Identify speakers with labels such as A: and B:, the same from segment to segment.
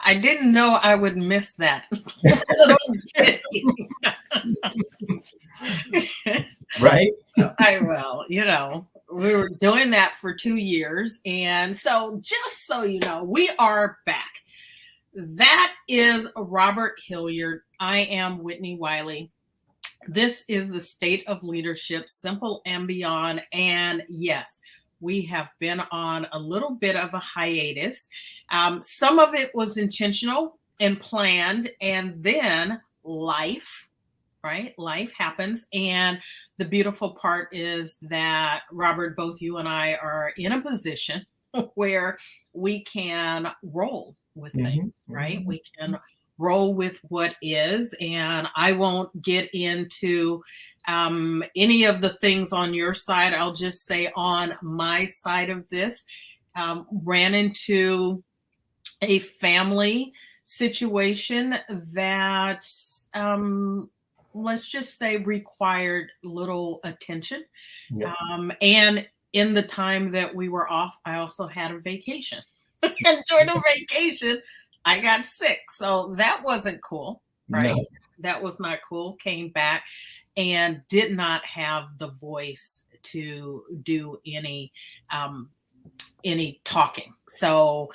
A: I didn't know I would miss that.
B: Right?
A: I will, we were doing that for 2 years. And so just so you know, we are back. That is Robert Hilliard. I am Whitnie Wiley. This is the State of Leadership, Simple and Beyond. And yes, we have been on a little bit of a hiatus. Some of it was intentional and planned, and then life, right? Life happens. And the beautiful part is that, Robert, both you and I are in a position where we can roll with things, right? We can roll with what is. And I won't get into any of the things on your side. I'll just say on my side of this, ran into a family situation that, let's just say, required little attention.
B: Yeah.
A: And in the time that we were off, I also had a vacation. And during the vacation, I got sick. So that wasn't cool, right? No. That was not cool. Came back and did not have the voice to do any talking. So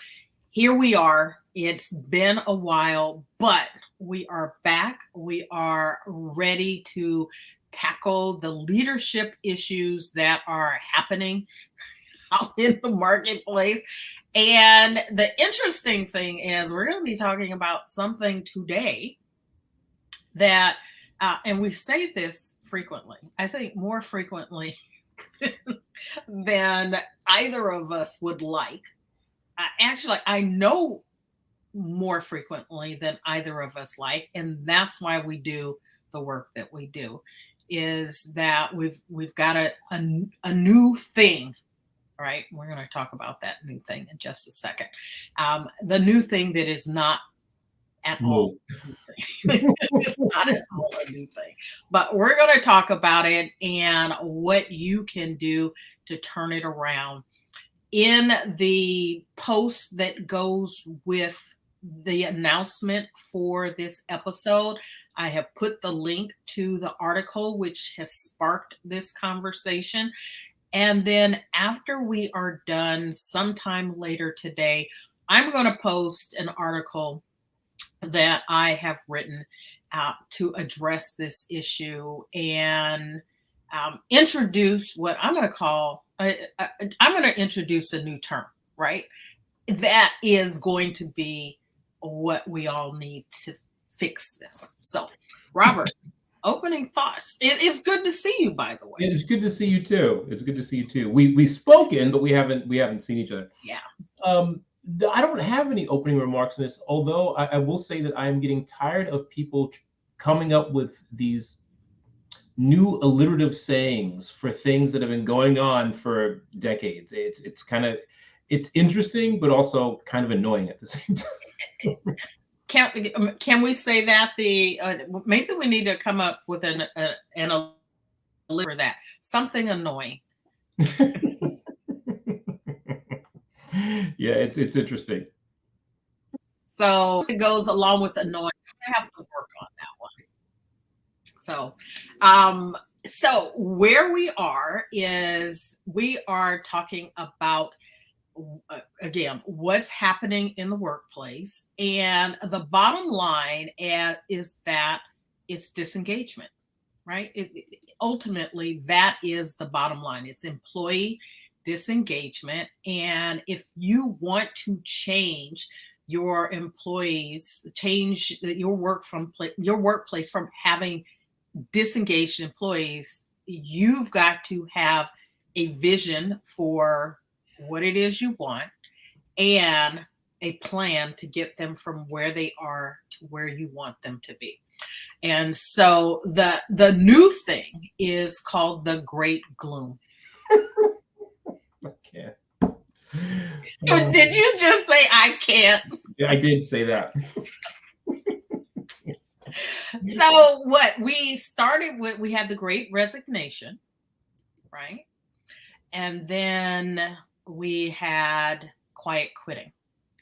A: here we are. It's been a while, but we are back. We are ready to tackle the leadership issues that are happening out in the marketplace. And the interesting thing is we're going to be talking about something today that, and we say this frequently, I think more frequently than either of us would like. Actually, I know more frequently than either of us like, and that's why we do the work that we do, is that we've got a new thing. Right, we're going to talk about that new thing in just a second. The new thing that is not at all a new thing. It's not at all a new thing, but we're going to talk about it and what you can do to turn it around. In the post that goes with the announcement for this episode, I have put the link to the article which has sparked this conversation. And then after we are done, sometime later today, I'm going to post an article that I have written to address this issue and introduce what I'm going to call, I'm going to introduce a new term, right? That is going to be what we all need to fix this. So, Robert, opening thoughts. It is good to see you, by the way.
B: It is good to see you too. It's good to see you too. We've spoken, but we haven't seen each other.
A: Yeah.
B: I don't have any opening remarks on this, although I will say that I am getting tired of people coming up with these new alliterative sayings for things that have been going on for decades. It's interesting, but also kind of annoying at the same time.
A: Can we say that maybe we need to come up with an for that, something annoying.
B: Yeah, it's interesting.
A: So it goes along with annoying. I have to work on that one. So where we are is we are talking about, again, what's happening in the workplace, and the bottom line is that it's disengagement, right? Ultimately, that is the bottom line. It's employee disengagement, and if you want to change your employees, change your workplace from having disengaged employees, you've got to have a vision for what it is you want and a plan to get them from where they are to where you want them to be. And so the new thing is called the Great Gloom.
B: I can't.
A: Did you just say I can't?
B: Yeah, I did say that.
A: So what we started with, we had the Great Resignation, right? And then we had quiet quitting.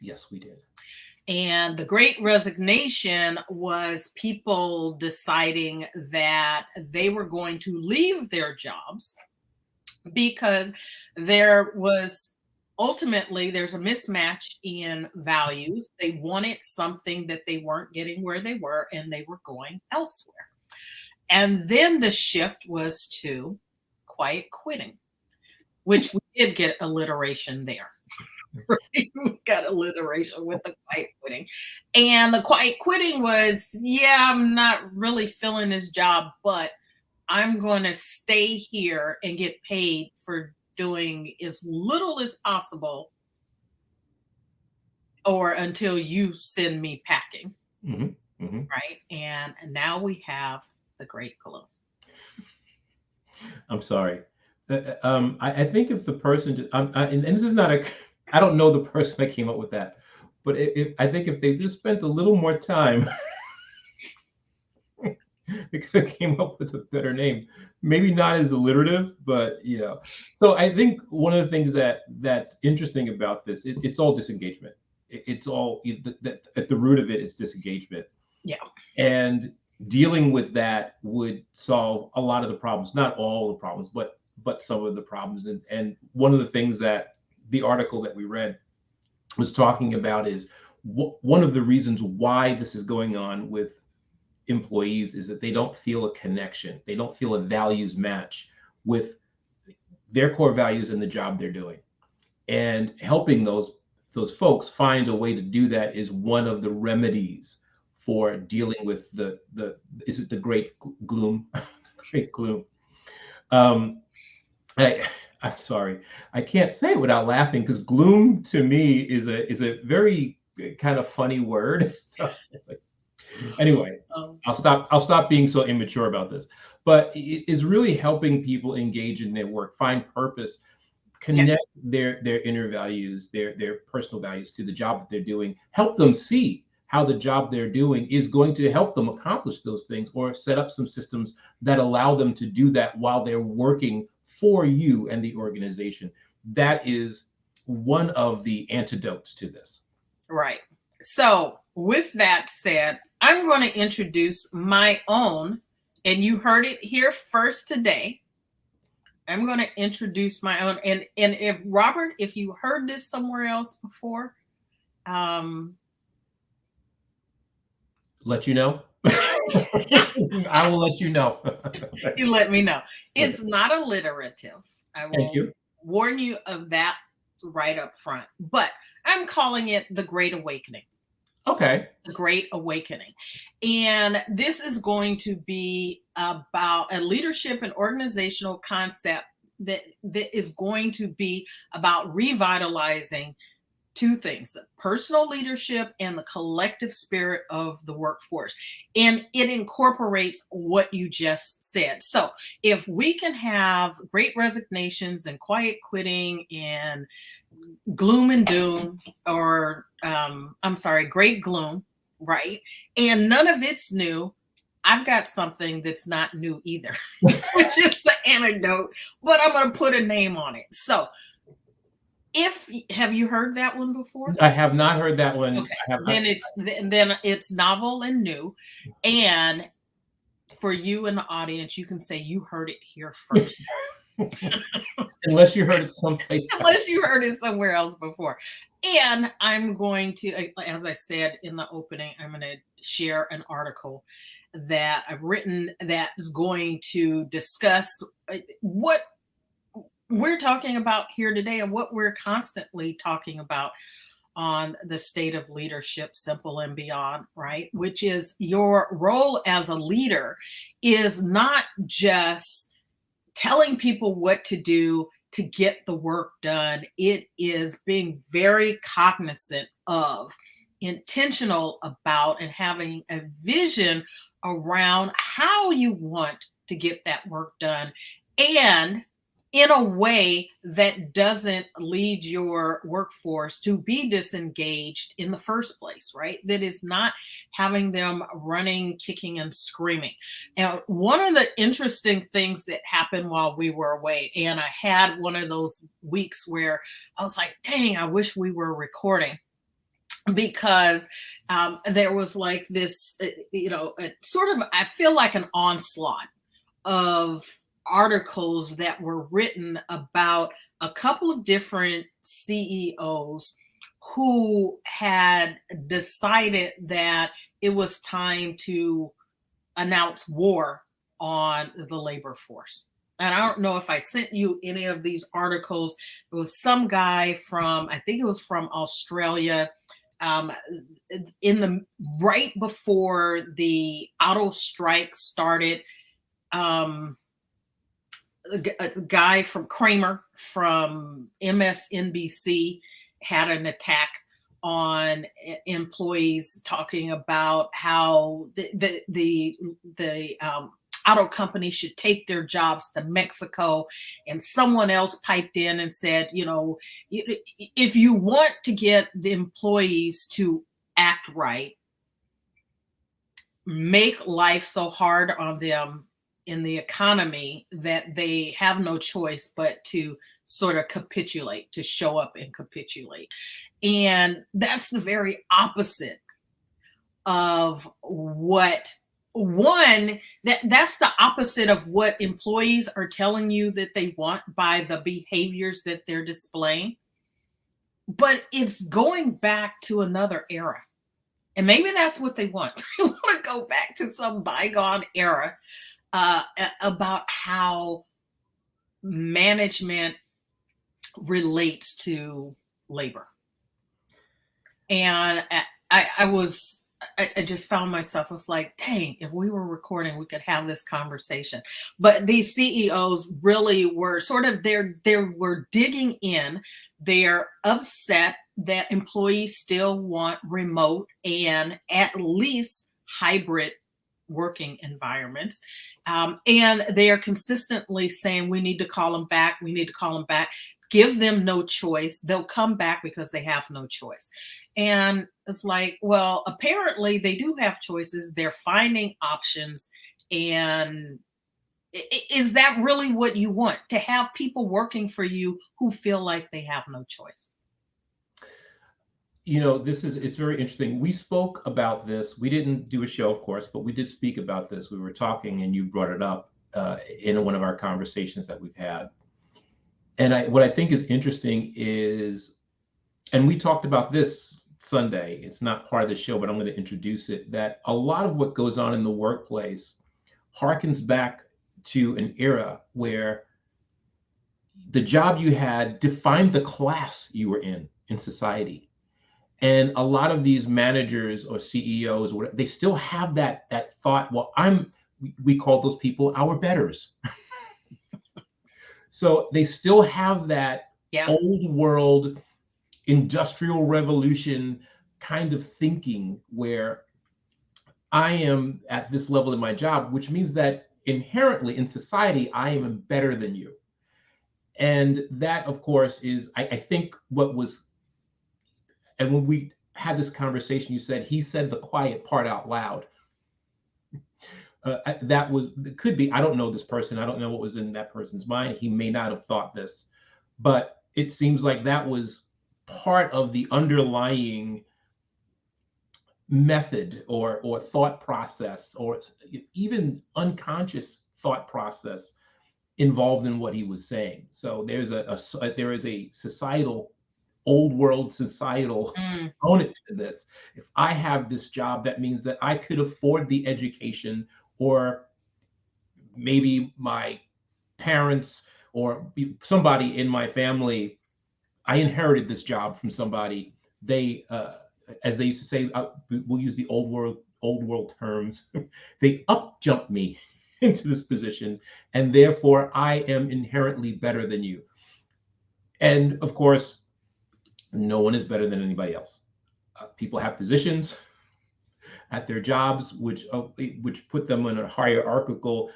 B: Yes, we did.
A: And the great resignation was people deciding that they were going to leave their jobs because there was ultimately there's a mismatch in values. They wanted something that they weren't getting where they were, and they were going elsewhere. And then the shift was to quiet quitting, which we did get alliteration there. Right? We got alliteration with the quiet quitting. And the quiet quitting was, yeah, I'm not really feeling this job, but I'm going to stay here and get paid for doing as little as possible or until you send me packing. Right. And now we have the great Gloom.
B: I'm sorry. I think if the person, and this is not I don't know the person that came up with that, but I think if they just spent a little more time, they could have came up with a better name. Maybe not as alliterative, but So I think one of the things that's interesting about this, it's all disengagement. It's all at the root of it, it's disengagement.
A: Yeah.
B: And dealing with that would solve a lot of the problems, not all the problems, but some of the problems. And one of the things that the article that we read was talking about is one of the reasons why this is going on with employees is that they don't feel a connection. They don't feel a values match with their core values and the job they're doing. And helping those folks find a way to do that is one of the remedies for dealing with the great gloom. Great gloom. I'm sorry, I can't say it without laughing, because gloom to me is a very kind of funny word. So it's like, anyway, I'll stop being so immature about this. But it is really helping people engage in their work, find purpose, connect their inner values, their personal values to the job that they're doing, help them see how the job they're doing is going to help them accomplish those things, or set up some systems that allow them to do that while they're working for you and the organization. That is one of the antidotes to this.
A: Right. So with that said, I'm going to introduce my own, and you heard it here first today. I'm going to introduce my own. And if Robert, if you heard this somewhere else before,
B: let you know. I will let you know.
A: You let me know. It's not alliterative. I will
B: Thank you.
A: warn you of that right up front. But I'm calling it the Great Awakening.
B: Okay.
A: The Great Awakening. And this is going to be about a leadership and organizational concept that is going to be about revitalizing two things: personal leadership and the collective spirit of the workforce. And it incorporates what you just said. So if we can have great resignations and quiet quitting and gloom and doom, or great gloom, right? And none of it's new. I've got something that's not new either, which is the antidote, but I'm going to put a name on it. So have you heard that one before?
B: I have not heard that one.
A: Okay. Then it's novel and new. And for you in the audience, you can say you heard it here first.
B: Unless you heard it someplace else.
A: Unless you heard it somewhere else before. And I'm going to, as I said in the opening, I'm going to share an article that I've written that is going to discuss what we're talking about here today and what we're constantly talking about on the State of Leadership, Simple and Beyond, right? Which is your role as a leader is not just telling people what to do to get the work done. It is being very cognizant of, intentional about, and having a vision around how you want to get that work done, and in a way that doesn't lead your workforce to be disengaged in the first place, right? That is not having them running, kicking, and screaming. Now, one of the interesting things that happened while we were away, and I had one of those weeks where I was like, dang, I wish we were recording. because there was like this, sort of, I feel like an onslaught of articles that were written about a couple of different CEOs who had decided that it was time to announce war on the labor force. And I don't know if I sent you any of these articles. It was some guy from, I think it was from Australia, um, in the right before the auto strike started. Um, a guy from Kramer from MSNBC had an attack on employees, talking about how the auto company should take their jobs to Mexico. And someone else piped in and said, if you want to get the employees to act right, make life so hard on them in the economy that they have no choice but to sort of capitulate, to show up and capitulate. And that's the very opposite of what that's the opposite of what employees are telling you that they want by the behaviors that they're displaying. But it's going back to another era. And maybe that's what they want. They want to go back to some bygone era about how management relates to labor. And I just found myself, I was like, dang, if we were recording, we could have this conversation. But these CEOs really were sort of, they were digging in. They're upset that employees still want remote and at least hybrid working environments. And they are consistently saying, we need to call them back. We need to call them back. Give them no choice. They'll come back because they have no choice. And it's like, well, apparently they do have choices. They're finding options. And is that really what you want? To have people working for you who feel like they have no choice?
B: It's very interesting. We spoke about this. We didn't do a show, of course, but we did speak about this. We were talking and you brought it up in one of our conversations that we've had. And what I think is interesting is, and we talked about this Sunday, it's not part of the show, but I'm going to introduce it, that a lot of what goes on in the workplace harkens back to an era where the job you had defined the class you were in society. And a lot of these managers or CEOs, they still have that thought, well, we call those people our betters. So they still have that old world industrial revolution kind of thinking where I am at this level in my job, which means that inherently in society, I am better than you. And that, of course, is, I think what was, and when we had this conversation, you said, he said the quiet part out loud. It could be, I don't know this person. I don't know what was in that person's mind. He may not have thought this, but it seems like that was part of the underlying method or thought process, or even unconscious thought process involved in what he was saying. So there is a societal, old world societal component to this. If I have this job, that means that I could afford the education, or maybe my parents or somebody in my family, I inherited this job from somebody. They, as they used to say, we'll use the old world terms, they up jumped me into this position, and therefore I am inherently better than you. And of course, no one is better than anybody else. People have positions at their jobs, which put them in a hierarchical,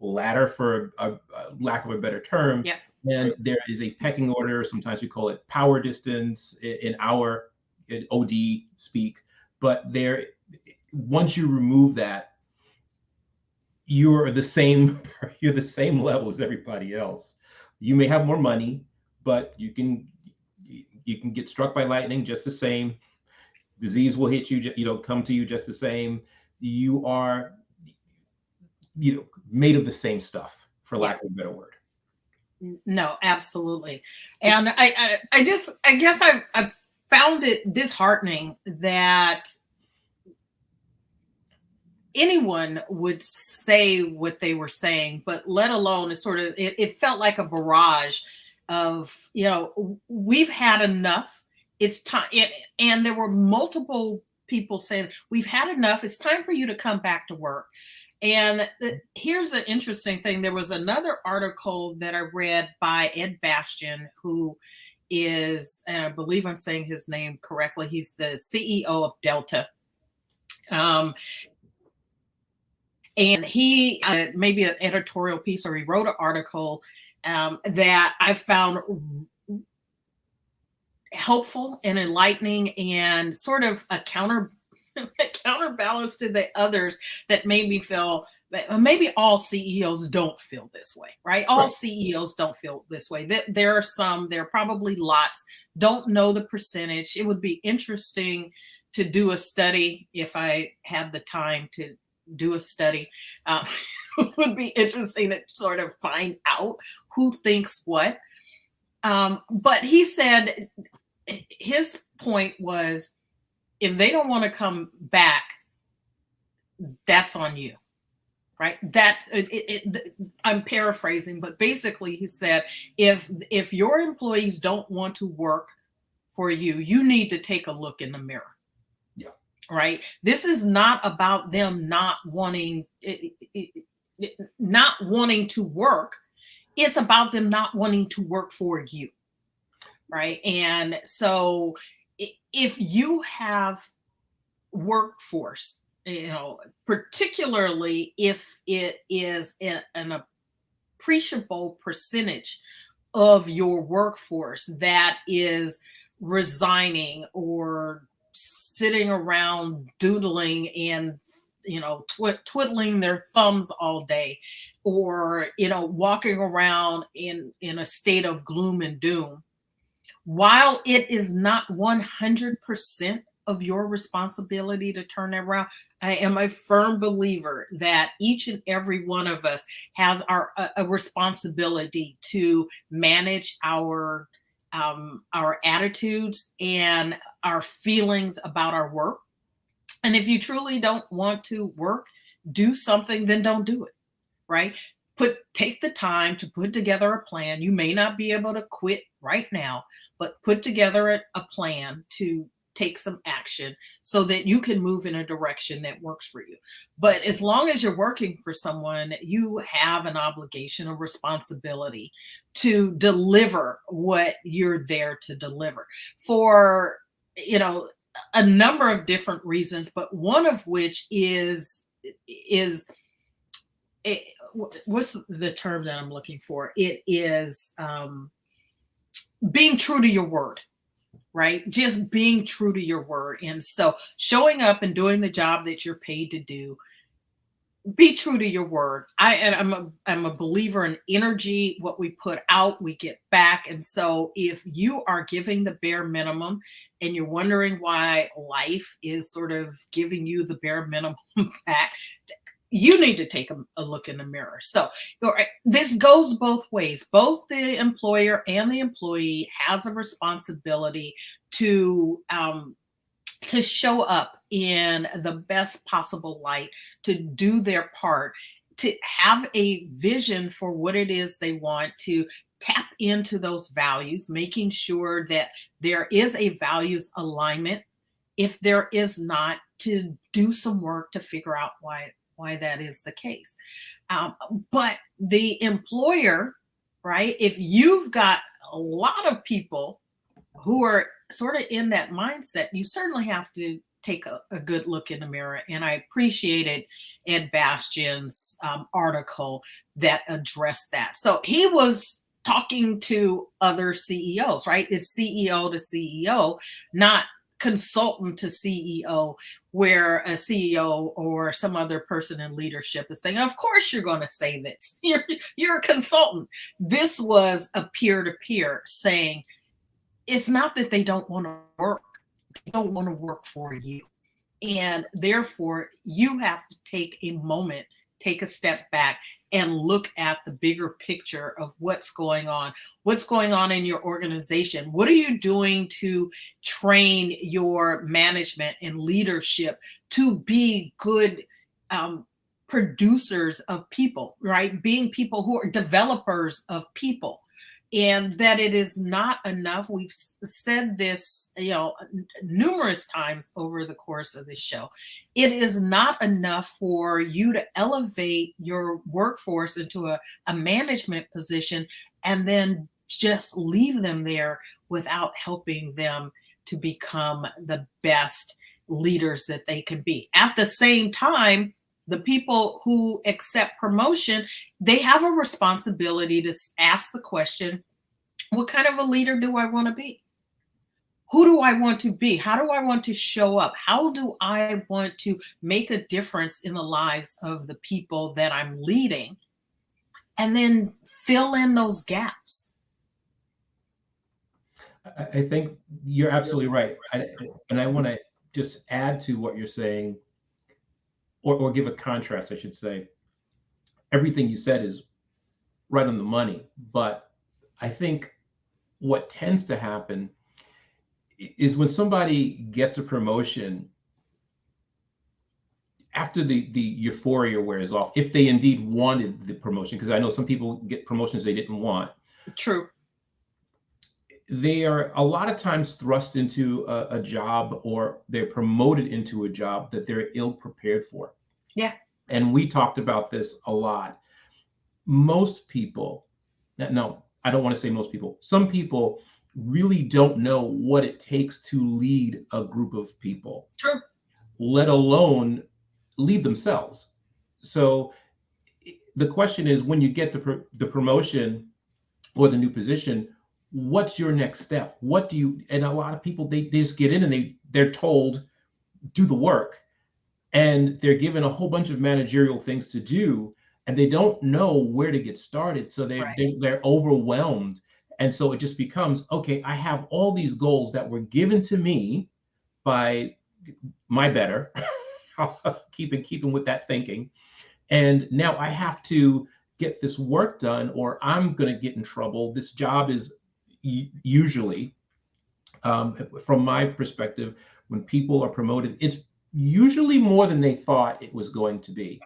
B: ladder, for a lack of a better term.
A: Yeah.
B: And there is a pecking order. Sometimes we call it power distance in OD speak. But once you remove that, you're the same level as everybody else. You may have more money, but you can get struck by lightning just the same. Disease will hit you, come to you just the same. You are, made of the same stuff, for
A: Yeah.
B: lack of a better word.
A: No, absolutely. And I guess I've found it disheartening that anyone would say what they were saying, but let alone it felt like a barrage of, we've had enough. It's time. And there were multiple people saying, we've had enough. It's time for you to come back to work. And here's the interesting thing. There was another article that I read by Ed Bastian, who is, and I believe I'm saying his name correctly, he's the CEO of Delta. And he maybe an editorial piece, or he wrote an article that I found helpful and enlightening, and sort of a counterbalance to the others that made me feel maybe all CEOs don't feel this way, right? All CEOs don't feel this way. There are probably lots, don't know the percentage. It would be interesting to do a study if I had the time to do a study. It would be interesting to sort of find out who thinks what. But he said his point was, if they don't want to come back, that's on you, right? I'm paraphrasing, but basically he said, if your employees don't want to work for you, you need to take a look in the mirror. Right. This is not about them not wanting to work. It's about them not wanting to work for you. Right. And so if you have workforce, particularly if it is an appreciable percentage of your workforce that is resigning or sitting around doodling and twiddling their thumbs all day, or walking around in a state of gloom and doom, while it is not 100% of your responsibility to turn that around, I am a firm believer that each and every one of us has a responsibility to manage our attitudes and our feelings about our work. And if you truly don't want to work, do something, then don't do it, right? Take the time to put together a plan. You may not be able to quit right now, but put together a plan to take some action so that you can move in a direction that works for you. But as long as you're working for someone, you have an obligation, a responsibility to deliver what you're there to deliver, for a number of different reasons, but one of which is what's the term that I'm looking for? It is being true to your word, right? Just being true to your word. And so showing up and doing the job that you're paid to do, be true to your word. I'm a believer in energy. What we put out, we get back. And so if you are giving the bare minimum and you're wondering why life is sort of giving you the bare minimum back, you need to take a look in the mirror. So this goes both ways. Both the employer and the employee has a responsibility to show up in the best possible light, to do their part, to have a vision for what it is they want, to tap into those values, making sure that there is a values alignment. If there is not, to do some work to figure out why that is the case. But the employer, right, if you've got a lot of people who are sort of in that mindset, you certainly have to take a good look in the mirror. And I appreciated Ed Bastian's article that addressed that. So he was talking to other CEOs, right? It's CEO to CEO, not consultant to CEO, where a CEO or some other person in leadership is saying, of course you're going to say this. You're a consultant. This was a peer-to-peer saying, it's not that they don't want to work. they don't want to work for you. And therefore, you have to take a moment, take a step back, and look at the bigger picture of what's going on. What's going on in your organization? What are you doing to train your management and leadership to be good producers of people, right? Being people who are developers of people. And that it is not enough. We've said this, numerous times over the course of this show. It is not enough for you to elevate your workforce into a management position and then just leave them there without helping them to become the best leaders that they can be. At the same time, the people who accept promotion, they have a responsibility to ask the question, what kind of a leader do I want to be? Who do I want to be? How do I want to show up? How do I want to make a difference in the lives of the people that I'm leading? And then fill in those gaps.
B: I think you're absolutely right. And I want to just add to what you're saying, or give a contrast, I should say. Everything you said is right on the money, but I think what tends to happen is when somebody gets a promotion, after the euphoria wears off, if they indeed wanted the promotion, because I know some people get promotions they didn't want.
A: True.
B: They are a lot of times thrust into a job, or they're promoted into a job that they're ill prepared for.
A: Yeah.
B: And we talked about this a lot. Most people, no, I don't want to say most people, some people really don't know what it takes to lead a group of people.
A: True.
B: Let alone lead themselves. So the question is, when you get the promotion or the new position, what's your next step? What do you, and a lot of people, they just get in and they're told, do the work. And they're given a whole bunch of managerial things to do, and they don't know where to get started. So they're overwhelmed. And so it just becomes, okay, I have all these goals that were given to me by my better, keeping with that thinking. And now I have to get this work done, or I'm going to get in trouble. This job is usually, from my perspective, when people are promoted, it's usually more than they thought it was going to be.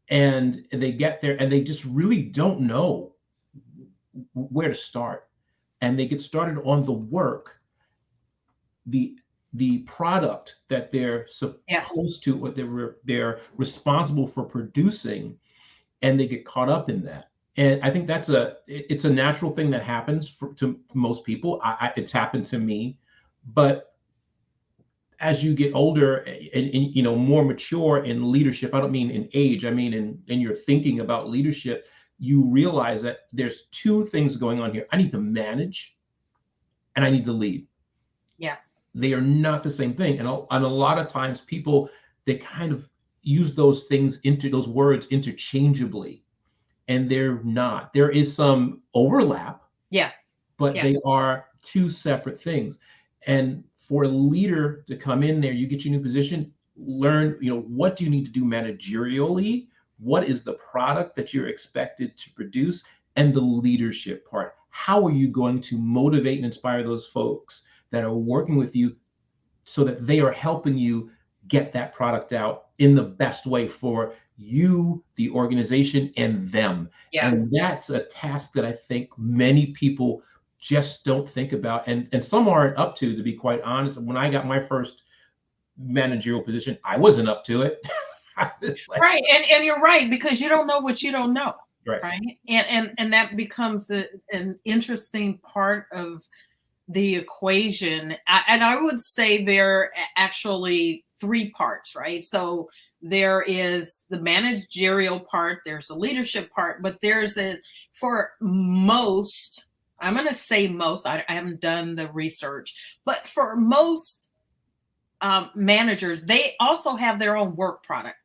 B: And they get there and they just really don't know where to start. And they get started on the work, the product that they're supposed to, what they're responsible for producing, and they get caught up in that. And I think it's a natural thing that happens to most people. It's happened to me. But as you get older and more mature in leadership, I don't mean in age, I mean in your thinking about leadership, you realize that there's two things going on here. I need to manage and I need to lead.
A: Yes.
B: They are not the same thing. And a lot of times people, they kind of use those things, into those words interchangeably, and they're not. There is some overlap.
A: Yeah.
B: But they are two separate things. And for a leader to come in there, you get your new position, learn, what do you need to do managerially? What is the product that you're expected to produce? And the leadership part. How are you going to motivate and inspire those folks that are working with you so that they are helping you get that product out in the best way for you, the organization, and them?
A: Yes.
B: And that's a task that I think many people just don't think about, and some aren't up to be quite honest. When I got my first managerial position, I wasn't up to it.
A: Right. And you're right, because you don't know what you don't know.
B: Right.
A: And that becomes an interesting part of the equation. And I would say there are actually three parts, right? So there is the managerial part, there's the leadership part, but there's for most, I'm going to say most, I haven't done the research, but for most managers, they also have their own work product,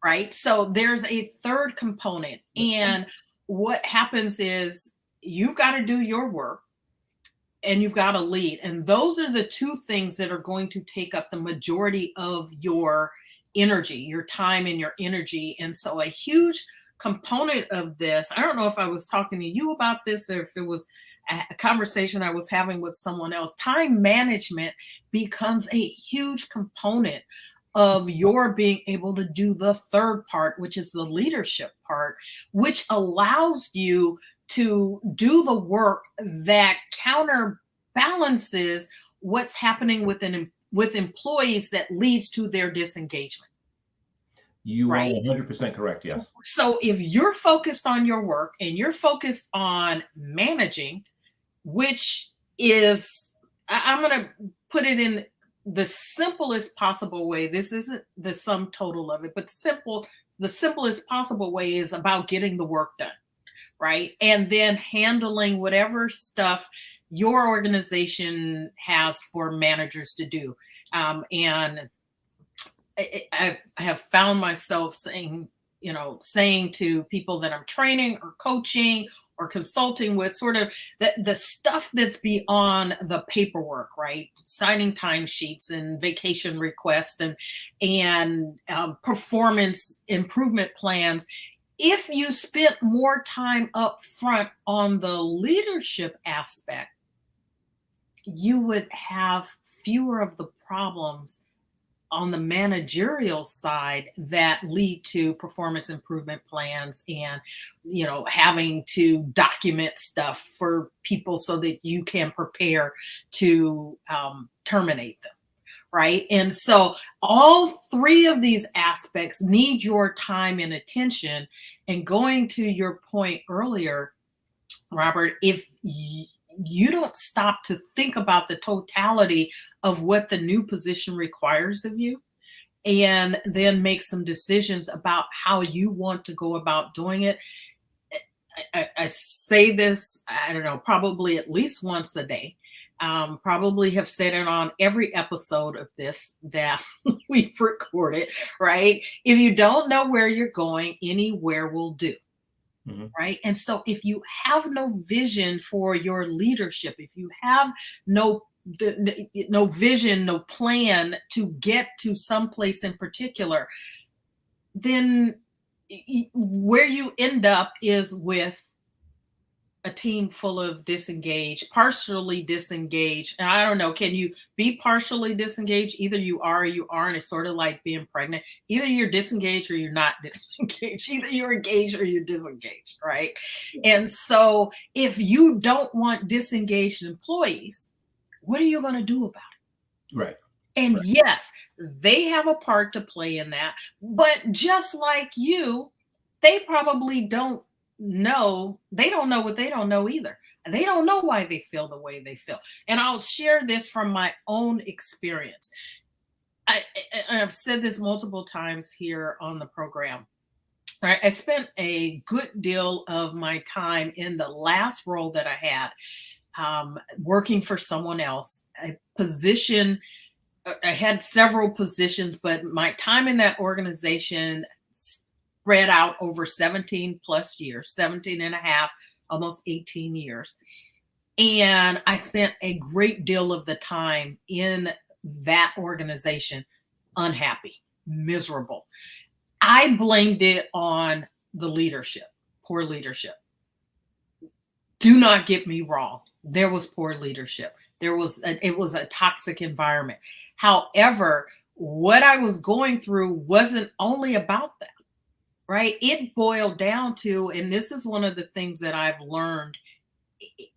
A: right? So there's a third component. And what happens is you've got to do your work. and you've got to lead. And those are the two things that are going to take up the majority of your energy, your time and your energy. And so a huge component of this, I don't know if I was talking to you about this or if it was a conversation I was having with someone else, time management becomes a huge component of your being able to do the third part, which is the leadership part, which allows you to do the work that counterbalances what's happening with employees that leads to their disengagement.
B: You are
A: Right.
B: 100% correct. Yes.
A: So if you're focused on your work and you're focused on managing, which is, I'm going to put it in the simplest possible way. This isn't the sum total of it, but the simplest possible way is about getting the work done. Right. And then handling whatever stuff your organization has for managers to do. And I have found myself saying to people that I'm training or coaching or consulting with, sort of the stuff that's beyond the paperwork, right? Signing timesheets and vacation requests and performance improvement plans. If you spent more time up front on the leadership aspect, you would have fewer of the problems on the managerial side that lead to performance improvement plans and having to document stuff for people so that you can prepare to terminate them. Right. And so all three of these aspects need your time and attention. And going to your point earlier, Robert, if you don't stop to think about the totality of what the new position requires of you, and then make some decisions about how you want to go about doing it. I say this, I don't know, probably at least once a day. Probably have said it on every episode of this that we've recorded, right? If you don't know where you're going, anywhere will do. Mm-hmm. Right. And so if you have no vision for your leadership, if you have no vision, no plan to get to some place in particular, then where you end up is with a team full of partially disengaged. And I don't know, can you be partially disengaged? Either you are or you aren't. It's sort of like being pregnant. Either you're disengaged or you're not disengaged. Either you're engaged or you're disengaged, right? And so if you don't want disengaged employees, what are you going to do about it?
B: Right.
A: And
B: right.
A: Yes, they have a part to play in that. But just like you, they probably don't know. They don't know what they don't know either. They don't know why they feel the way they feel. And I'll share this from my own experience. I've said this multiple times here on the program. Right? I spent a good deal of my time in the last role that I had, working for someone else, a position. I had several positions, but my time in that organization spread out over 17 plus years, 17 and a half, almost 18 years. And I spent a great deal of the time in that organization unhappy, miserable. I blamed it on the leadership, poor leadership. Do not get me wrong. There was poor leadership. It was a toxic environment. However, what I was going through wasn't only about that, right? It boiled down to, and this is one of the things that I've learned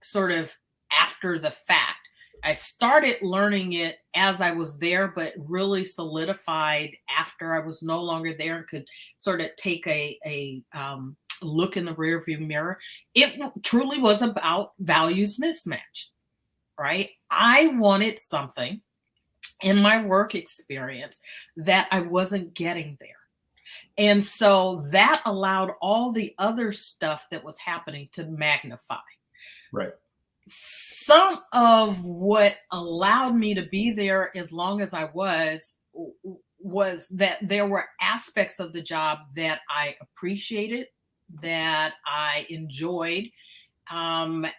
A: sort of after the fact. I started learning it as I was there, but really solidified after I was no longer there and could sort of take a look in the rearview mirror. It truly was about values mismatch, right? I wanted something in my work experience that I wasn't getting there. And so that allowed all the other stuff that was happening to magnify.
B: Right.
A: Some of what allowed me to be there as long as I was that there were aspects of the job that I appreciated, that I enjoyed, and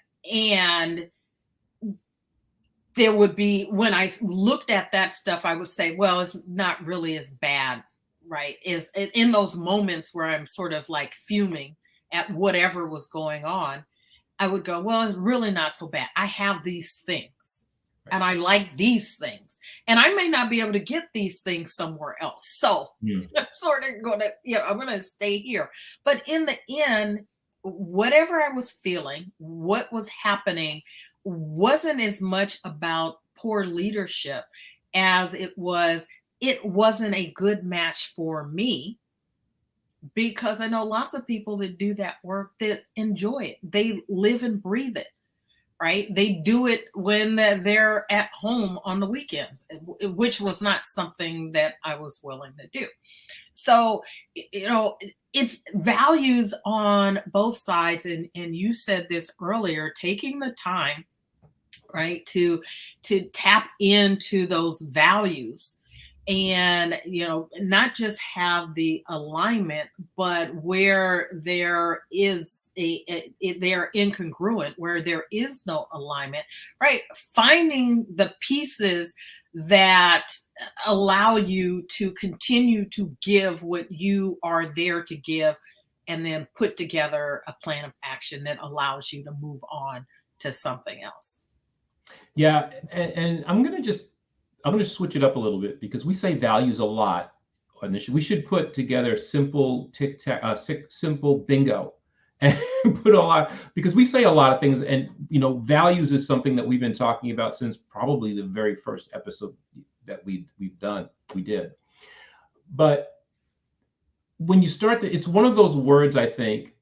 A: there would be, when I looked at that stuff, I would say, well, it's not really as bad, right? Is in those moments where I'm sort of like fuming at whatever was going on, I would go, well, it's really not so bad. I have these things
B: Right.
A: and I like these things. And I may not be able to get these things somewhere else. So
B: Mm.
A: I'm sort of going to, I'm going to stay here. But in the end, whatever I was feeling, what was happening wasn't as much about poor leadership as it wasn't a good match for me, because I know lots of people that do that work that enjoy it. They live and breathe it, right? They do it when they're at home on the weekends, which was not something that I was willing to do. So, it's values on both sides. And you said this earlier, taking the time, right, to tap into those values, and not just have the alignment, but where there is they're incongruent, where there is no alignment, right? Finding the pieces that allow you to continue to give what you are there to give, and then put together a plan of action that allows you to move on to something else.
B: Yeah, and I'm gonna switch it up a little bit, because we say values a lot on this. We should put together simple tic tac, simple bingo, and put a lot, because we say a lot of things, and values is something that we've been talking about since probably the very first episode that we did. But when you start to, it's one of those words, I think,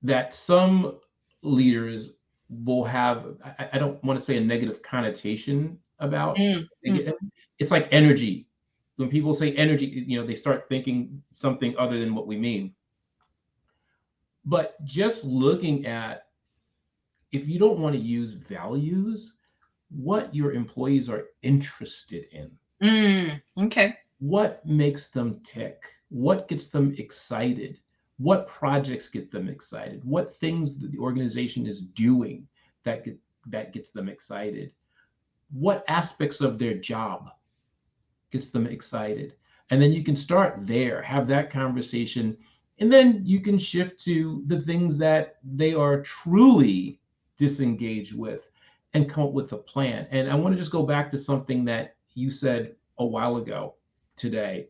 B: that some leaders will have, I don't want to say a negative connotation about.
A: Mm-hmm.
B: It's like energy. When people say energy, they start thinking something other than what we mean. But just looking at, if you don't want to use values, what your employees are interested in.
A: Okay.
B: What makes them tick? What gets them excited? What projects get them excited? What things that the organization is doing that gets them excited? What aspects of their job gets them excited? And then you can start there, have that conversation, and then you can shift to the things that they are truly disengaged with, and come up with a plan. And I want to just go back to something that you said a while ago today.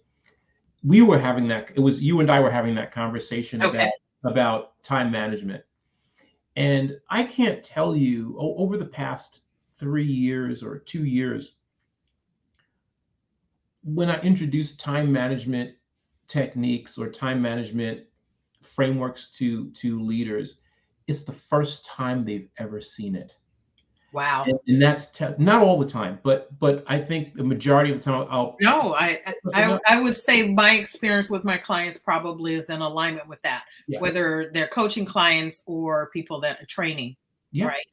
B: We were having that, it was you and I were having that conversation
A: Okay.
B: about time management. And I can't tell you, over the past 3 years or 2 years, when I introduced time management techniques or time management frameworks to leaders, it's the first time they've ever seen it.
A: Wow.
B: And that's not all the time, but I think the majority of the time
A: No, I would say my experience with my clients probably is in alignment with that,
B: yeah,
A: whether they're coaching clients or people that are training.
B: yeah,
A: Right.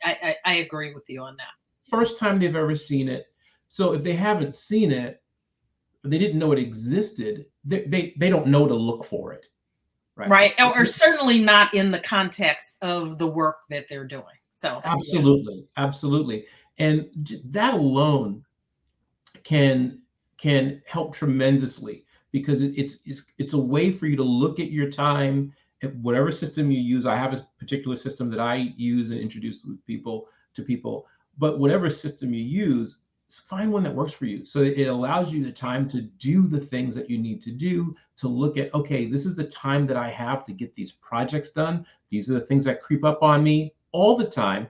A: I agree with you on that.
B: first time they've ever seen it. So if they haven't seen it, they didn't know it existed, they don't know to look for it.
A: Right. Or certainly not in the context of the work that they're doing. So
B: Absolutely, absolutely. And that alone can help tremendously, because it's a way for you to look at your time at whatever system you use. I have a particular system that I use and introduce to people, but whatever system you use, find one that works for you. So it allows you the time to do the things that you need to do, to look at, okay, this is the time that I have to get these projects done. These are the things that creep up on me all the time.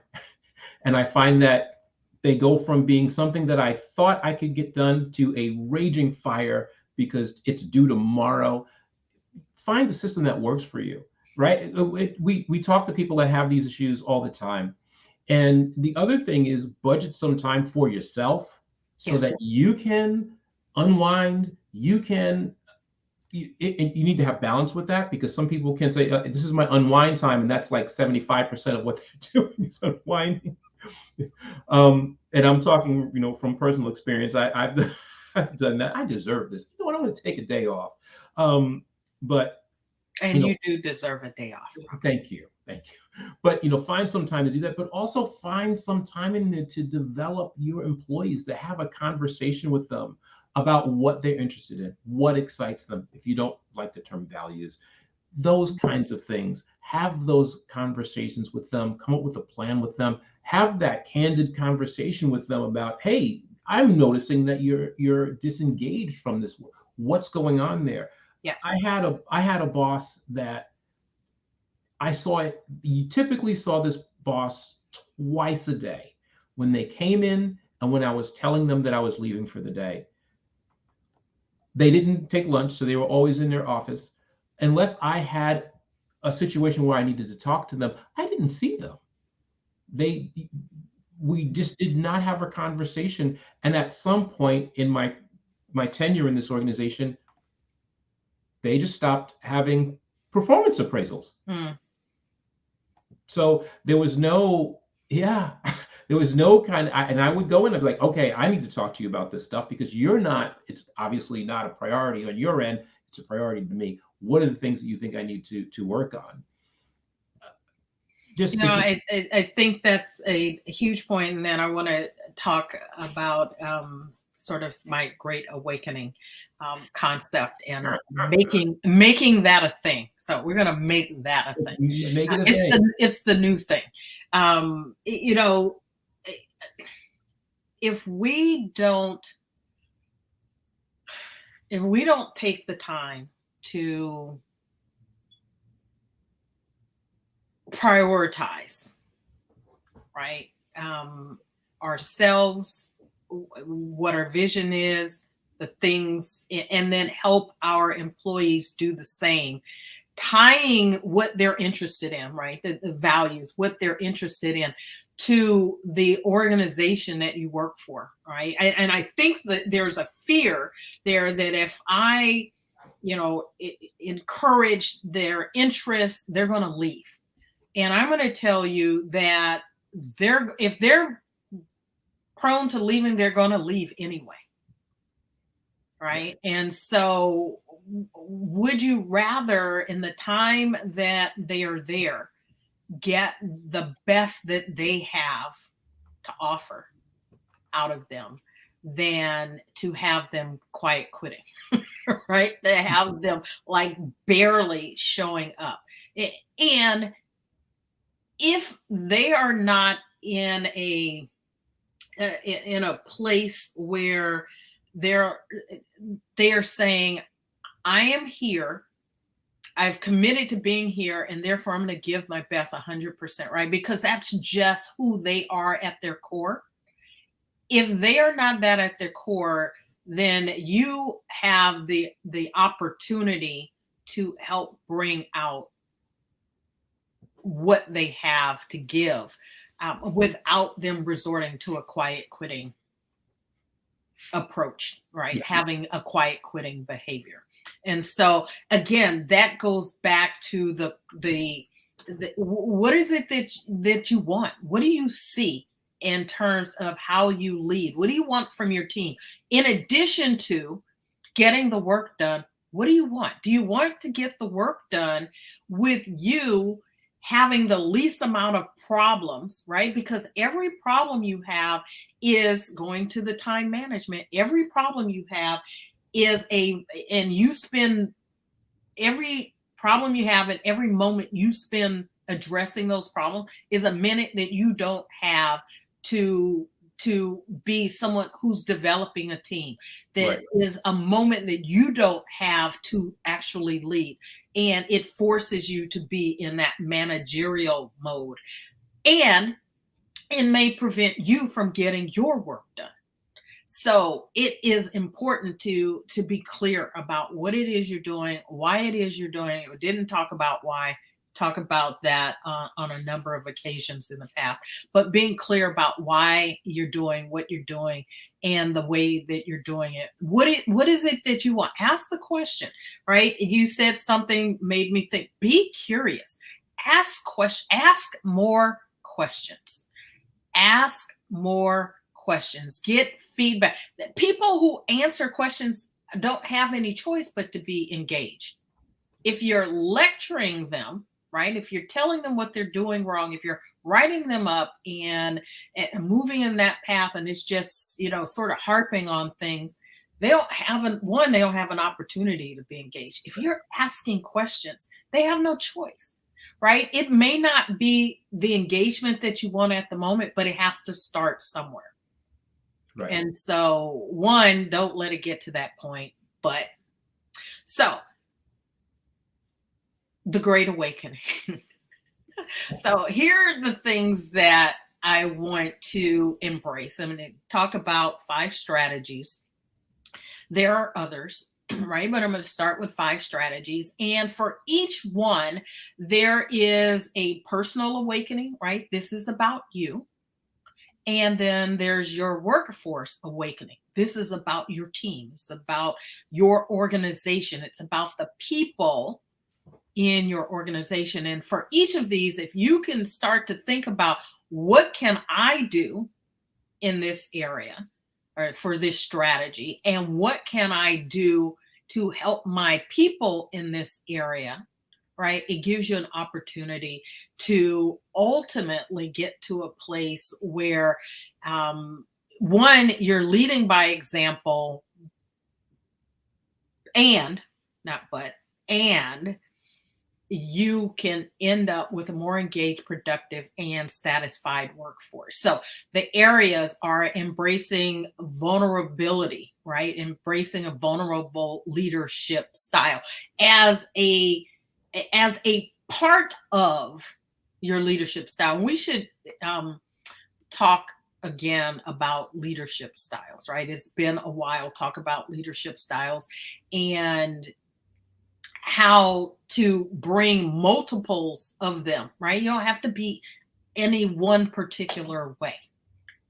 B: And I find that they go from being something that I thought I could get done to a raging fire because it's due tomorrow. Find a system that works for you, right? We talk to people that have these issues all the time. And the other thing is, budget some time for yourself, so that you can unwind. You need to have balance with that, because some people can say, this is my unwind time, and that's like 75% of what they're doing is unwinding. And I'm talking, from personal experience. I've done that. I deserve this. I want to take a day off. But
A: and you do deserve a day off.
B: Thank you. Thank you. But find some time to do that, but also find some time in there to develop your employees, to have a conversation with them about what they're interested in, what excites them. If you don't like the term values, those kinds of things. Have those conversations with them, come up with a plan with them, have that candid conversation with them about, hey, I'm noticing that you're disengaged from this. What's going on there?
A: Yes.
B: I had a boss that I saw it. You typically saw this boss twice a day, when they came in and when I was telling them that I was leaving for the day. They didn't take lunch, so they were always in their office. Unless I had a situation where I needed to talk to them, I didn't see them. We just did not have a conversation. And at some point in my tenure in this organization, they just stopped having performance appraisals. So there was no, there was no kind of, and I would go in and be like, okay, I need to talk to you about this stuff because it's obviously not a priority on your end. It's a priority to me. What are the things that you think I need to work on?
A: I think that's a huge point, and then I want to talk about sort of my Great Awakening concept and making that a thing. So we're going to make that a thing.
B: Make it a thing.
A: It's the new thing. If we don't take the time to prioritize, right? Ourselves, what our vision is, the things, and then help our employees do the same, tying what they're interested in, right? The values, what they're interested in, to the organization that you work for, right? And I think that there's a fear there that if I, encourage their interest, they're going to leave. And I'm going to tell you that if they're prone to leaving, they're going to leave anyway. Right. And so would you rather, in the time that they are there, get the best that they have to offer out of them than to have them quiet quitting, right? To have them like barely showing up. And if they are not in a place where they are saying, I am here, I've committed to being here, and therefore I'm going to give my best 100%, right? Because that's just who they are at their core. If they are not that at their core, then you have the opportunity to help bring out what they have to give without them resorting to a quiet quitting approach, right? Having a quiet quitting behavior. And so again, that goes back to the what is it that you want? What do you see in terms of how you lead? What do you want from your team? In addition to getting the work done, what do you want? Do you want to get the work done with you having the least amount of problems, right? Because every problem you have is going to the time management. Every problem you have is and you spend every problem you have and every moment you spend addressing those problems is a minute that you don't have to be someone who's developing a team. That is a moment that you don't have to actually lead. And it forces you to be in that managerial mode. And it may prevent you from getting your work done. So it is important to be clear about what it is you're doing, why it is you're doing it. We didn't talk about why. Talk about that on a number of occasions in the past, but being clear about why you're doing what you're doing and the way that you're doing it. What is it that you want? Ask the question, right? You said something made me think. Be curious. Ask more questions. Ask more questions. Get feedback. People who answer questions don't have any choice but to be engaged. If you're lecturing them, right? If you're telling them what they're doing wrong, if you're writing them up and moving in that path, and it's just, sort of harping on things, they don't have an opportunity to be engaged. If you're asking questions, they have no choice, right? It may not be the engagement that you want at the moment, but it has to start somewhere.
B: Right.
A: And so, one, don't let it get to that point. But so, the Great Awakening. So, here are the things that I want to embrace. I'm going to talk about 5 strategies. There are others, right? But I'm going to start with 5 strategies. And for each one, there is a personal awakening, right? This is about you. And then there's your workforce awakening. This is about your team. It's about your organization. It's about the people in your organization. And for each of these, if you can start to think about, what can I do in this area or for this strategy? And what can I do to help my people in this area? Right? It gives you an opportunity to ultimately get to a place where, one, you're leading by example, and not but, and you can end up with a more engaged, productive, and satisfied workforce. So the areas are embracing vulnerability, right? Embracing a vulnerable leadership style as a part of your leadership style. We should talk again about leadership styles, right? It's been a while. Talk about leadership styles and how to bring multiples of them, right? You don't have to be any one particular way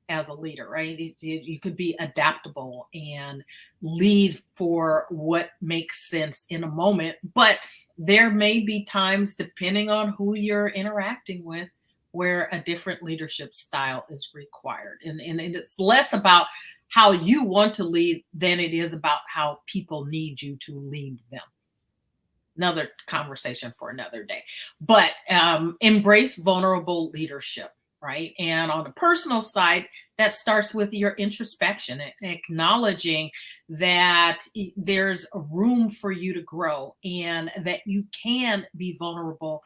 A: as a leader, right? You could be adaptable and lead for what makes sense in a moment, but there may be times, depending on who you're interacting with, where a different leadership style is required. And it's less about how you want to lead than it is about how people need you to lead them. Another conversation for another day. But embrace vulnerable leadership, right? And on the personal side, that starts with your introspection, acknowledging that there's a room for you to grow and that you can be vulnerable,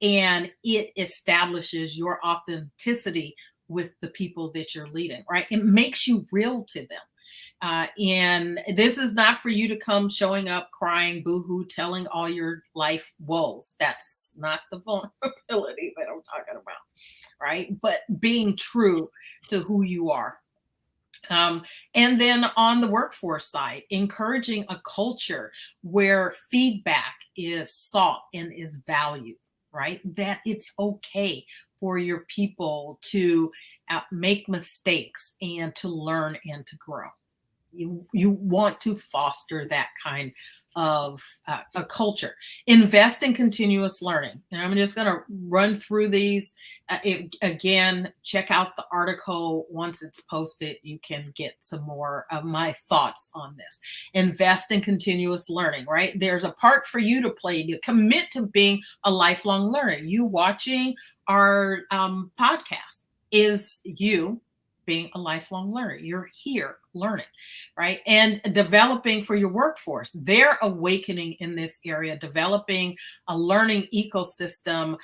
A: and it establishes your authenticity with the people that you're leading, right? It makes you real to them. And this is not for you to come showing up, crying, boohoo, telling all your life woes. That's not the vulnerability that I'm talking about, right? But being true to who you are. And then on the workforce side, encouraging a culture where feedback is sought and is valued, right? That it's okay for your people to make mistakes and to learn and to grow. You want to foster that kind of a culture. Invest in continuous learning. And I'm just going to run through these. Again, check out the article. Once it's posted, you can get some more of my thoughts on this. Invest in continuous learning, right? There's a part for you to play. You commit to being a lifelong learner. You watching our podcast is you being a lifelong learner. You're here learning, right? And developing for your workforce. They're awakening in this area, developing a learning ecosystem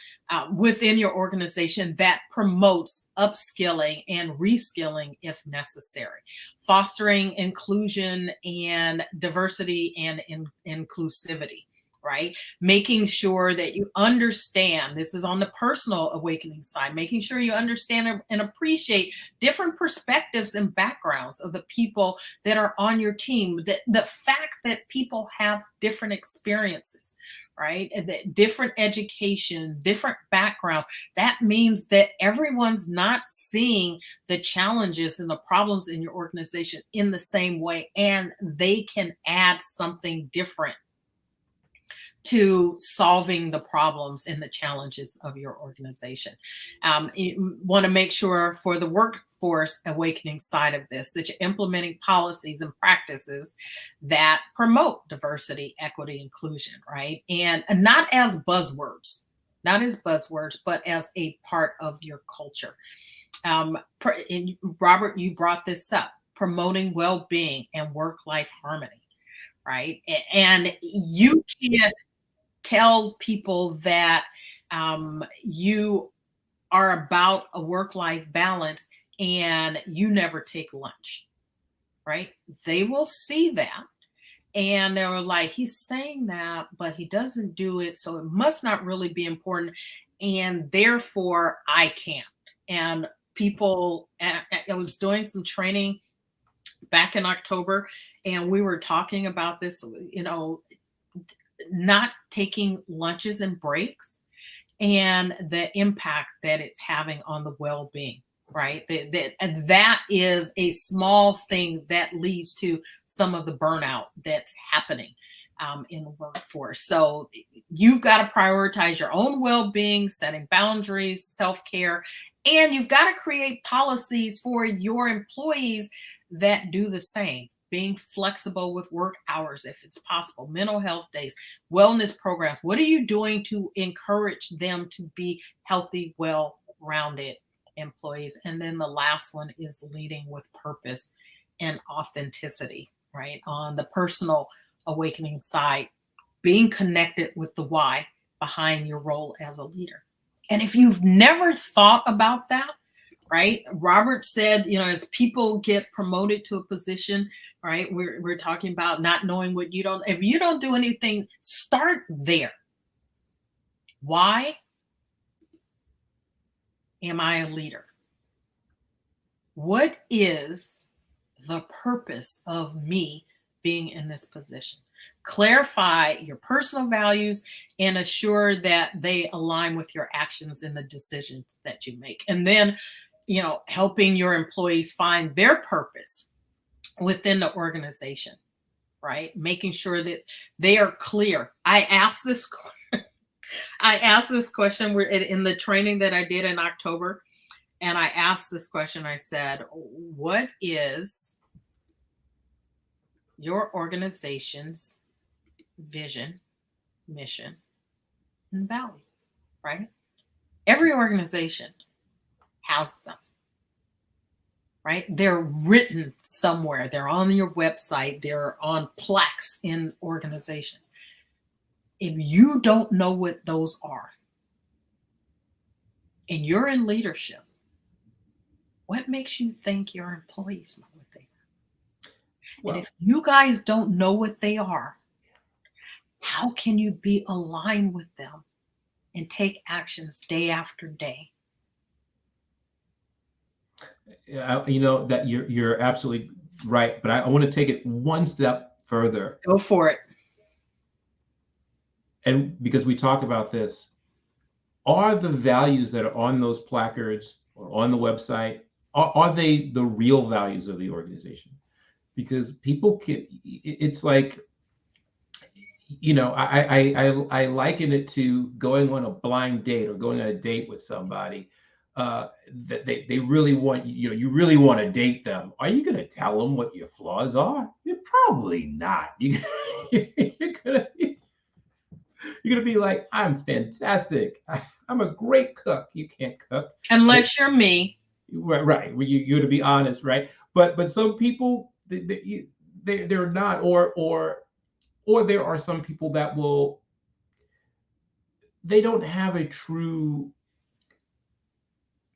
A: within your organization that promotes upskilling and reskilling if necessary. Fostering inclusion and diversity and inclusivity, right? Making sure that you understand, this is on the personal awakening side, making sure you understand and appreciate different perspectives and backgrounds of the people that are on your team. The fact that people have different experiences, right? Different education, different backgrounds. That means that everyone's not seeing the challenges and the problems in your organization in the same way, and they can add something different to solving the problems and the challenges of your organization. You want to make sure for the workforce awakening side of this, that you're implementing policies and practices that promote diversity, equity, inclusion, right? And not as buzzwords, not as buzzwords, but as a part of your culture. And Robert, you brought this up, promoting well-being and work-life harmony, right? And you can't tell people that you are about a work-life balance and you never take lunch, right? They will see that and they were like, he's saying that, but he doesn't do it. So it must not really be important. And therefore, I can't. And people, and I was doing some training back in October, and we were talking about this, not taking lunches and breaks and the impact that it's having on the well-being, right? That is a small thing that leads to some of the burnout that's happening in the workforce. So you've got to prioritize your own well-being, setting boundaries, self-care, and you've got to create policies for your employees that do the same. Being flexible with work hours if it's possible, mental health days, wellness programs. What are you doing to encourage them to be healthy, well-rounded employees? And then the last one is leading with purpose and authenticity, right? On the personal awakening side, being connected with the why behind your role as a leader. And if you've never thought about that, right? Robert said, as people get promoted to a position, right? We're talking about not knowing what you don't, if you don't do anything, start there. Why am I a leader? What is the purpose of me being in this position? Clarify your personal values and assure that they align with your actions and the decisions that you make. And then, helping your employees find their purpose within the organization, right? Making sure that they are clear. I asked this question in the training that I did in October. And I asked this question. I said, what is your organization's vision, mission, and values, right? Every organization has them, right? They're written somewhere. They're on your website. They're on plaques in organizations. If you don't know what those are and you're in leadership, what makes you think your employees know what they are? Well, and if you guys don't know what they are, how can you be aligned with them and take actions day after day?
B: That you're absolutely right, but I want to take it one step further.
A: Go for it.
B: And because we talk about this, are the values that are on those placards or on the website, are they the real values of the organization? Because people can, it's like, I liken it to going on a blind date or going on a date with somebody that they really want, you really want to date them. Are you going to tell them what your flaws are? You're probably not. You're going to be like, I'm fantastic. I'm a great cook. You can't cook.
A: Unless you're me.
B: Right. You're to be honest, right? But some people, they're not, or there are some people that they don't have a true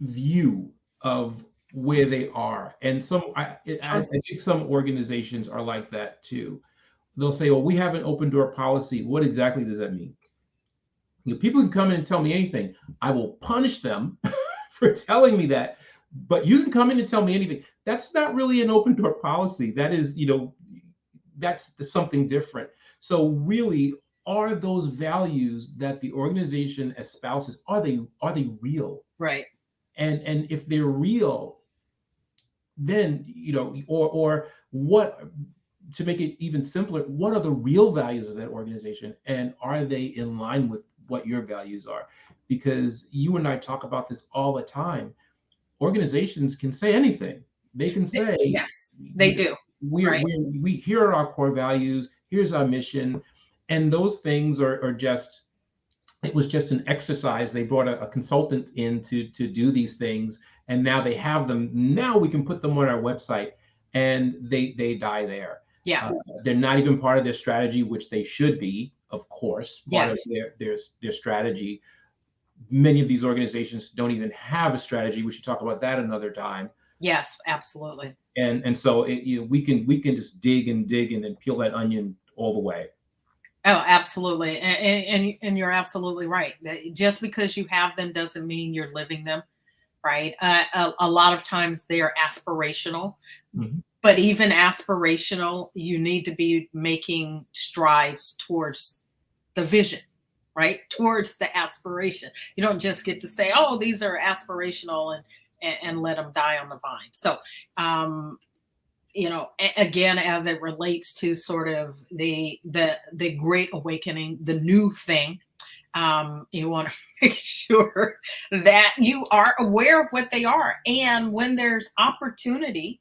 B: view of where they are. And I think some organizations are like that too. They'll say, well, we have an open door policy. What exactly does that mean? People can come in and tell me anything. I will punish them for telling me that, but you can come in and tell me anything. That's not really an open door policy. That is, that's something different. So really, are those values that the organization espouses, are they real?
A: Right.
B: And if they're real, then, or what, to make it even simpler, what are the real values of that organization? And are they in line with what your values are? Because you and I talk about this all the time. Organizations can say anything. They can say,
A: yes, they do.
B: We here are our core values. Here's our mission. And those things are just, it was just an exercise. They brought a consultant in to do these things, and now they have them. Now we can put them on our website, and they die there.
A: Yeah.
B: They're not even part of their strategy, which they should be, of course, part of their strategy. Many of these organizations don't even have a strategy. We should talk about that another time.
A: Yes, absolutely.
B: And so we can just dig and peel that onion all the way.
A: Oh, absolutely. And you're absolutely right. That just because you have them doesn't mean you're living them, right? A lot of times they're aspirational,
B: Mm-hmm.
A: but even aspirational, you need to be making strides towards the vision, right? Towards the aspiration. You don't just get to say, oh, these are aspirational and let them die on the vine. So, again, as it relates to sort of the great awakening, the new thing, you want to make sure that you are aware of what they are, and when there's opportunity,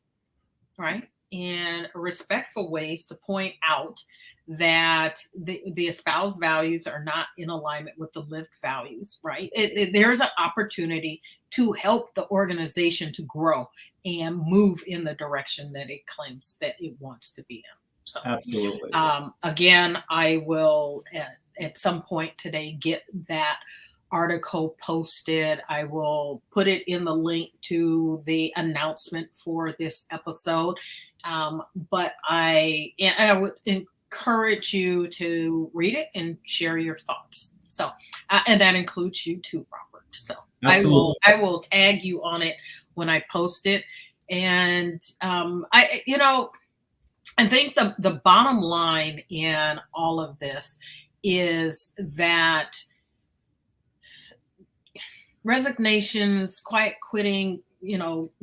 A: right, in respectful ways to point out that the espoused values are not in alignment with the lived values, right? There's an opportunity to help the organization to grow and move in the direction that it claims that it wants to be in. So,
B: absolutely.
A: Again, I will at some point today get that article posted. I will put it in the link to the announcement for this episode. But I would encourage you to read it and share your thoughts. So, and that includes you too, Robert. So
B: absolutely.
A: I will tag you on it when I post it. And I think the bottom line in all of this is that resignations, quiet quitting,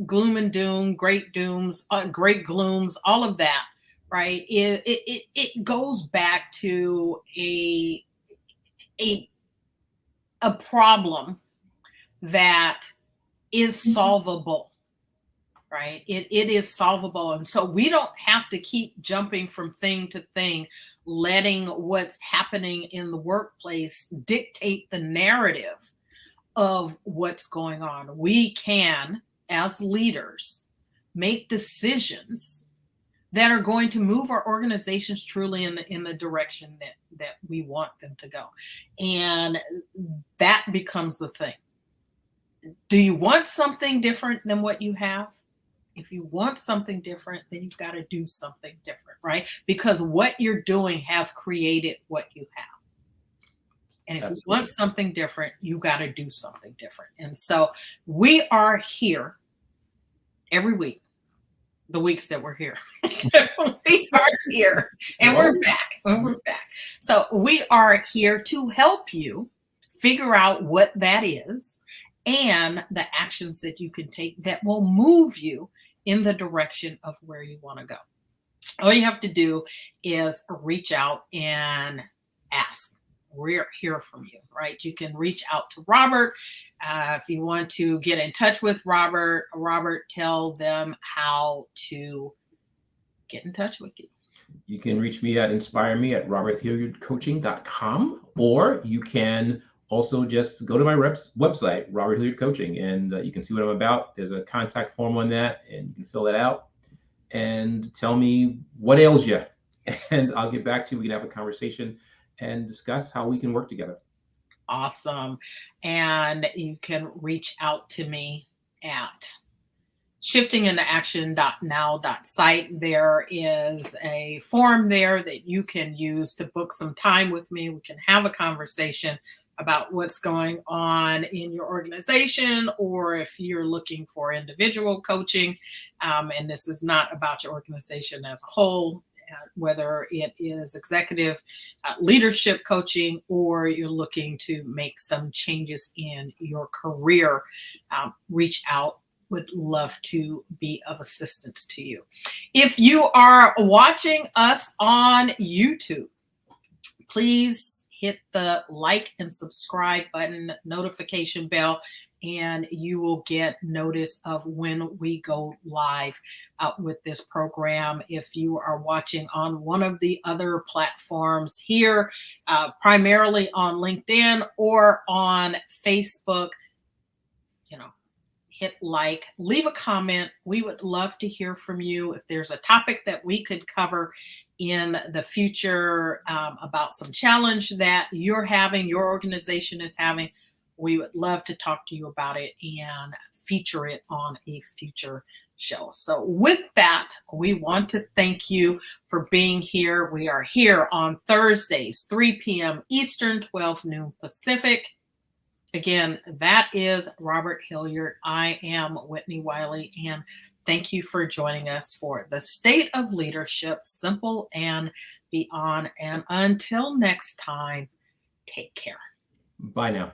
A: gloom and doom, great dooms, great glooms, all of that, right? It goes back to a problem that is solvable, right? It is solvable. And so we don't have to keep jumping from thing to thing, letting what's happening in the workplace dictate the narrative of what's going on. We can, as leaders, make decisions that are going to move our organizations truly in the direction that we want them to go. And that becomes the thing. Do you want something different than what you have? If you want something different, then you've got to do something different, right? Because what you're doing has created what you have. And if you want something different, you got to do something different. And so we are here every week, the weeks that we're here. We are here and we're back. So we are here to help you figure out what that is and the actions that you can take that will move you in the direction of where you want to go. All you have to do is reach out and ask. We're here from you, right? You can reach out to Robert. If you want to get in touch with Robert, tell them how to get in touch with you.
B: You can reach me at inspireme@roberthilliardcoaching.com, or you can also just go to my website, Robert Hilliard Coaching, and you can see what I'm about. There's a contact form on that, and you can fill that out and tell me what ails you, and I'll get back to you. We can have a conversation and discuss how we can work together.
A: Awesome. And you can reach out to me at shiftingintoaction.now.site. There is a form there that you can use to book some time with me. We can have a conversation about what's going on in your organization, or if you're looking for individual coaching, and this is not about your organization as a whole, whether it is executive leadership coaching, or you're looking to make some changes in your career, reach out. Would love to be of assistance to you. If you are watching us on YouTube, please hit the like and subscribe button, notification bell. and you will get notice of when we go live with this program. If you are watching on one of the other platforms here, primarily on LinkedIn or on Facebook, you know, hit like, leave a comment. We would love to hear from you. If there's a topic that we could cover in the future about some challenge that you're having, your organization is having, we would love to talk to you about it and feature it on a future show. So with that, we want to thank you for being here. We are here on Thursdays, 3 p.m. Eastern, 12 noon Pacific. Again, that is Robert Hilliard. I am Whitnie Wiley, and thank you for joining us for the State of Leadership, Simple and Beyond. And until next time, take care.
B: Bye now.